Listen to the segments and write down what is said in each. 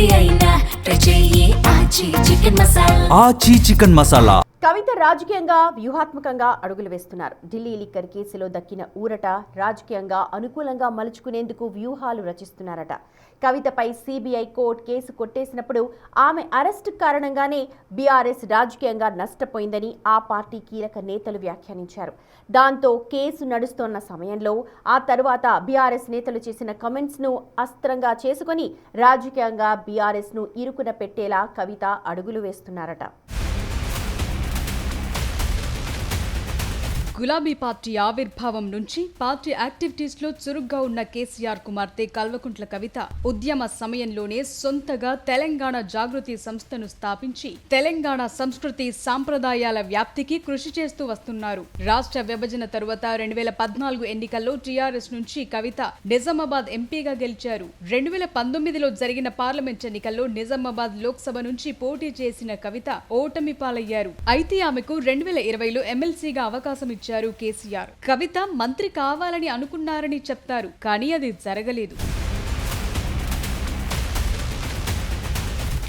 ఏది అయినా ట్రై చెయ్యి ఆచి చికెన్ మసాలా. ఆచి చికెన్ మసాలా. కవిత రాజకీయంగా వ్యూహాత్మకంగా అడుగులు వేస్తున్నారు. ఢిల్లీ లిక్కర్ కేసులో దక్కిన ఊరట రాజకీయంగా అనుకూలంగా మలుచుకునేందుకు వ్యూహాలు రచిస్తున్నారట. కవితపై సిబిఐ కోర్టు కేసు కొట్టేసినప్పుడు ఆమె అరెస్టు కారణంగానే బీఆర్ఎస్ రాజకీయంగా నష్టపోయిందని ఆ పార్టీ కీలక నేతలు వ్యాఖ్యానించారు. దాంతో కేసు నడుస్తోన్న సమయంలో ఆ తర్వాత బీఆర్ఎస్ నేతలు చేసిన కమెంట్స్ను అస్త్రంగా చేసుకుని రాజకీయంగా బీఆర్ఎస్ను ఇరుకున పెట్టేలా కవిత అడుగులు వేస్తున్నారట. గులాబీ పార్టీ ఆవిర్భావం నుంచి పార్టీ యాక్టివిటీస్ లో చురుగ్గా ఉన్న కేసీఆర్ కుమార్తె కల్వకుంట్ల కవిత ఉద్యమ సమయంలోనే సొంతగా తెలంగాణ జాగృతి సంస్థను స్థాపించి తెలంగాణ సంస్కృతి సాంప్రదాయాల వ్యాప్తికి కృషి చేస్తూ వస్తున్నారు. రాష్ట్ర విభజన తరువాత 2014 ఎన్నికల్లో టీఆర్ఎస్ నుంచి కవిత నిజామాబాద్ ఎంపీగా గెలిచారు. 2019లో జరిగిన పార్లమెంట్ ఎన్నికల్లో నిజామాబాద్ లోక్సభ నుంచి పోటీ చేసిన కవిత ఓటమి పాలయ్యారు. అయితే ఆమెకు 2020లో ఎమ్మెల్సీగా అవకాశం ఇచ్చారు కేసీఆర్. కవిత మంత్రి కావాలని అనుకున్నారని చెప్తారు, కానీ అది జరగలేదు.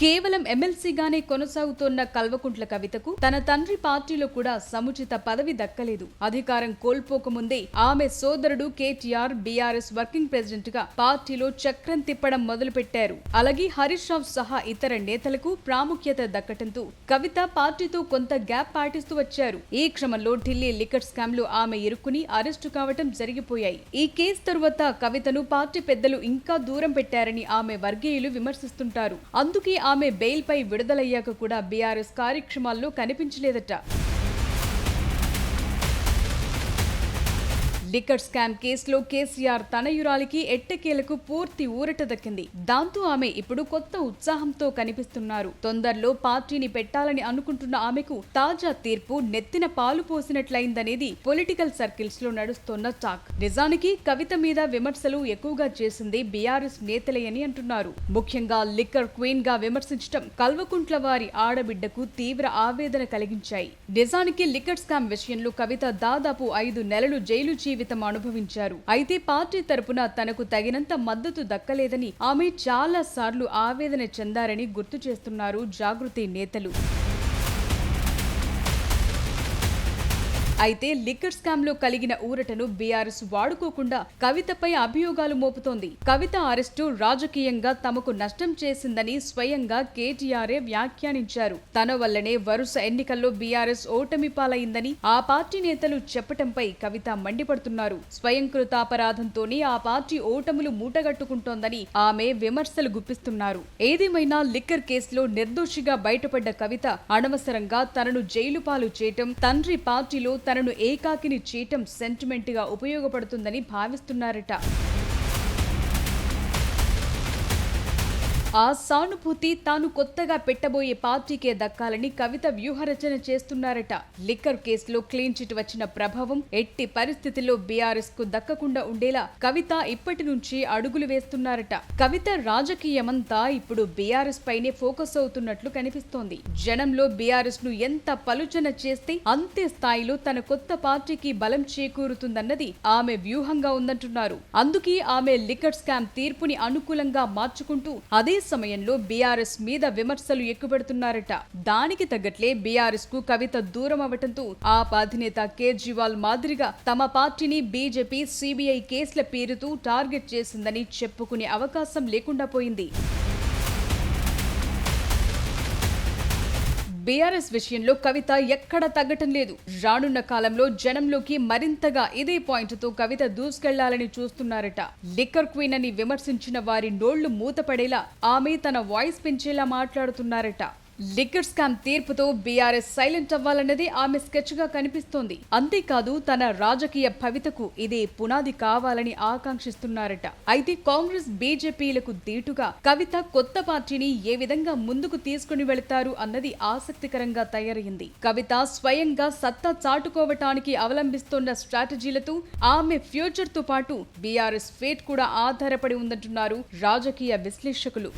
కేవలం ఎమ్మెల్సీగానే కొనసాగుతోన్న కల్వకుంట్ల కవితకు తన తండ్రి పార్టీలో కూడా సముచిత పదవి దక్కలేదు. అధికారం కోల్పోకముందే ఆమె సోదరుడు కేటీఆర్ బీఆర్ఎస్ వర్కింగ్ ప్రెసిడెంట్ గా పార్టీలో చక్రం తిప్పడం మొదలుపెట్టారు. అలాగే హరీష్ రావు సహా ఇతర నేతలకు ప్రాముఖ్యత దక్కటంతో కవిత పార్టీతో కొంత గ్యాప్ పాటిస్తూ వచ్చారు. ఈ క్రమంలో ఢిల్లీ లిక్కర్ స్కామ్ లో ఆమె ఇరుక్కుని అరెస్టు కావటం జరిగిపోయాయి. ఈ కేసు తరువాత కవితను పార్టీ పెద్దలు ఇంకా దూరం పెట్టారని ఆమె వర్గీయులు విమర్శిస్తుంటారు. అందుకే ఆమె బెయిల్ పై విడుదలయ్యాక కూడా బీఆర్ఎస్ కార్యక్రమాల్లో కనిపించలేదట. లిక్కర్ స్కామ్ కేసులో కేసీఆర్ తనయురాలికి ఎట్టకేలకు పూర్తి ఊరట దక్కింది. దాంతో ఆమె ఇప్పుడు కొత్త ఉత్సాహంతో కనిపిస్తున్నారు. తొందరలో పార్టీని పెట్టాలని అనుకుంటున్న ఆమెకు తాజా తీర్పు నెత్తిన పాలు పోసినట్లయిందనేది పొలిటికల్ సర్కిల్స్ లో నడుస్తోన్న టాక్. నిజానికి కవిత మీద విమర్శలు ఎక్కువగా చేసింది బీఆర్ఎస్ నేతలే అని అంటున్నారు. ముఖ్యంగా లిక్కర్ క్వీన్ గా విమర్శించడం కల్వకుంట్ల వారి ఆడబిడ్డకు తీవ్ర ఆవేదన కలిగించాయి. నిజానికి లిక్కర్ స్కామ్ విషయంలో కవిత దాదాపు 5 నెలలు జైలు అనుభవించారు. అయితే పార్టీ తరపున తనకు తగినంత మద్దతు దక్కలేదని ఆమె చాలా సార్లు ఆవేదన చెందారని గుర్తు చేస్తున్నారు జాగృతి నేతలు. అయితే లిక్కర్ స్కామ్ లో కలిగిన ఊరటను బీఆర్ఎస్ వాడుకోకుండా కవితపై అభియోగాలు మోపుతోంది. కవిత అరెస్టు రాజకీయంగా తమకు నష్టం చేసిందని స్వయంగా కేటీఆర్ వ్యాఖ్యానించారు. తన వల్లనే వరుస ఎన్నికల్లో బీఆర్ఎస్ ఓటమి పాలైందని ఆ పార్టీ నేతలు చెప్పటంపై కవిత మండిపడుతున్నారు. స్వయంకృతాపరాధంతోనే ఆ పార్టీ ఓటములు మూటగట్టుకుంటోందని ఆమె విమర్శలు గుప్పిస్తున్నారు. ఏదేమైనా లిక్కర్ కేసులో నిర్దోషిగా బయటపడ్డ కవిత అనవసరంగా తనను జైలు పాలు చేయటం, తండ్రి పార్టీలో తనను ఏకాకిని చేయటం సెంటిమెంట్ గా ఉపయోగపడుతుందని భావిస్తున్నారట. ఆ సానుభూతి తాను కొత్తగా పెట్టబోయే పార్టీకే దక్కాలని కవిత వ్యూహరచన చేస్తున్నారట. లిక్కర్ కేసులో క్లీన్ చిట్ వచ్చిన ప్రభావం ఎట్టి పరిస్థితుల్లో బీఆర్ఎస్ కు దక్కకుండా ఉండేలా కవిత ఇప్పటి నుంచి అడుగులు వేస్తున్నారట. కవిత రాజకీయమంతా ఇప్పుడు బీఆర్ఎస్ పైనే ఫోకస్ అవుతున్నట్లు కనిపిస్తోంది. జనంలో బీఆర్ఎస్ ను ఎంత పలుచన చేస్తే అంతే స్థాయిలో తన కొత్త పార్టీకి బలం చేకూరుతుందన్నది ఆమె వ్యూహంగా ఉందంటున్నారు. అందుకే ఆమె లిక్కర్ స్కామ్ తీర్పుని అనుకూలంగా మార్చుకుంటూ అదే సమయంలో బీఆర్ఎస్ మీద విమర్శలు ఎక్కుపెడుతున్నారట. దానికి తగ్గట్లే బీఆర్ఎస్ కు కవిత దూరం అవటంతో ఆప్ అధినేత కేజ్రీవాల్ మాదిరిగా తమ పార్టీని బీజేపీ సిబిఐ కేసుల పేరుతో టార్గెట్ చేసిందని చెప్పుకునే అవకాశం లేకుండా పోయింది. బీఆర్ఎస్ విషయంలో కవిత ఎక్కడ తగ్గటం లేదు. రానున్న కాలంలో జనంలోకి మరింతగా ఇదే పాయింట్ తో కవిత దూసుకెళ్లాలని చూస్తున్నారట. లిక్కర్ క్వీన్ అని విమర్శించిన వారి నోళ్లు మూతపడేలా ఆమె తన వాయిస్ పెంచేలా మాట్లాడుతున్నారట. లిక్కర్ స్కామ్ తీర్పుతో బీఆర్ఎస్ సైలెంట్ అవ్వాలన్నది ఆమె స్కెచ్ గా కనిపిస్తోంది. అంతేకాదు తన రాజకీయ భవితకు ఇదే పునాది కావాలని ఆకాంక్షిస్తున్నారట. అయితే కాంగ్రెస్ బీజేపీలకు దీటుగా కవిత కొత్త పార్టీని ఏ విధంగా ముందుకు తీసుకుని వెళతారు అన్నది ఆసక్తికరంగా తయారైంది. కవిత స్వయంగా సత్తా చాటుకోవటానికి అవలంబిస్తోన్న స్ట్రాటజీలతో ఆమె ఫ్యూచర్ తో పాటు బీఆర్ఎస్ ఫేట్ కూడా ఆధారపడి ఉందంటున్నారు రాజకీయ విశ్లేషకులు.